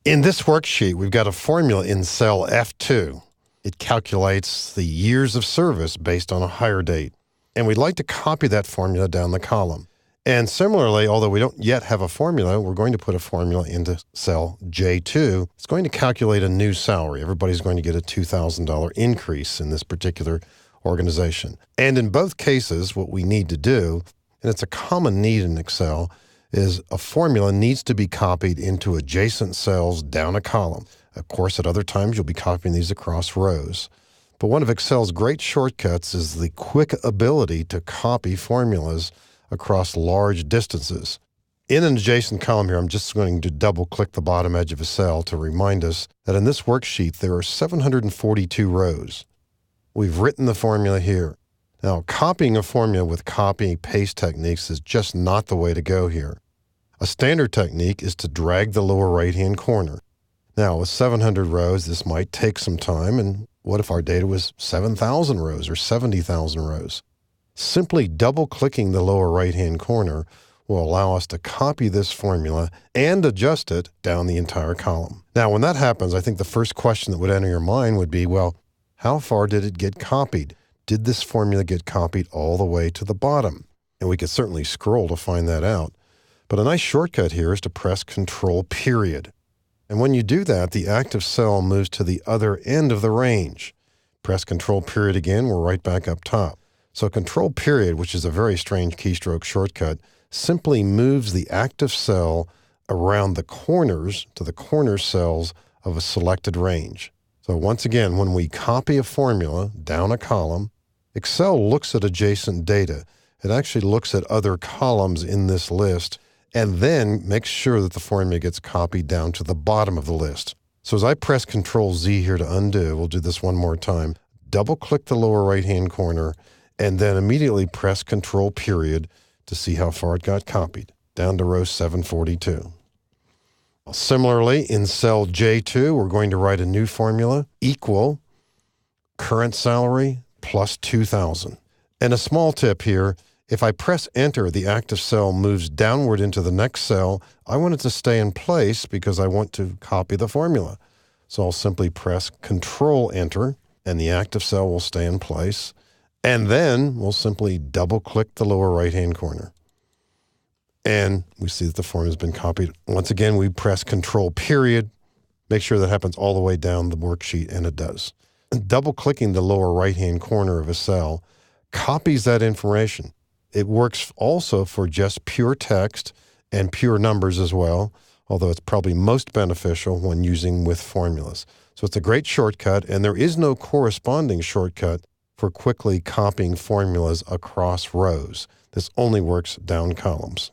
In this worksheet, we've got a formula in cell F2. It calculates the years of service based on a hire date. And we'd like to copy that formula down the column. And similarly, although we don't yet have a formula, we're going to put a formula into cell J2. It's going to calculate a new salary. Everybody's going to get a $2,000 increase in this particular organization. And in both cases, what we need to do, and it's a common need in Excel, is a formula needs to be copied into adjacent cells down a column. Of course, at other times, you'll be copying these across rows. But one of Excel's great shortcuts is the quick ability to copy formulas across large distances. In an adjacent column here, I'm just going to double-click the bottom edge of a cell to remind us that in this worksheet, there are 742 rows. We've written the formula here. Now, copying a formula with copy-paste techniques is just not the way to go here. A standard technique is to drag the lower right-hand corner. Now, with 700 rows, this might take some time, and what if our data was 7,000 rows or 70,000 rows? Simply double-clicking the lower right-hand corner will allow us to copy this formula and adjust it down the entire column. Now, when that happens, I think the first question that would enter your mind would be, well, how far did it get copied? Did this formula get copied all the way to the bottom? And we could certainly scroll to find that out. But a nice shortcut here is to press Control period. And when you do that, the active cell moves to the other end of the range. Press Control period again, we're right back up top. So Control period, which is a very strange keystroke shortcut, simply moves the active cell around the corners to the corner cells of a selected range. So once again, when we copy a formula down a column, Excel looks at adjacent data. It actually looks at other columns in this list and then makes sure that the formula gets copied down to the bottom of the list. So as I press Control Z here to undo, we'll do this one more time, double-click the lower right-hand corner, and then immediately press Control period to see how far it got copied, down to row 742. Similarly, in cell J2, we're going to write a new formula, equal current salary plus 2,000. And a small tip here, if I press Enter, the active cell moves downward into the next cell. I want it to stay in place because I want to copy the formula. So I'll simply press Control Enter, and the active cell will stay in place. And then we'll simply double-click the lower right-hand corner. And we see that the formula has been copied. Once again, we press Control period. Make sure that happens all the way down the worksheet, and it does. And double-clicking the lower right-hand corner of a cell copies that information. It works also for just pure text and pure numbers as well, although it's probably most beneficial when using with formulas. So it's a great shortcut, and there is no corresponding shortcut for quickly copying formulas across rows. This only works down columns.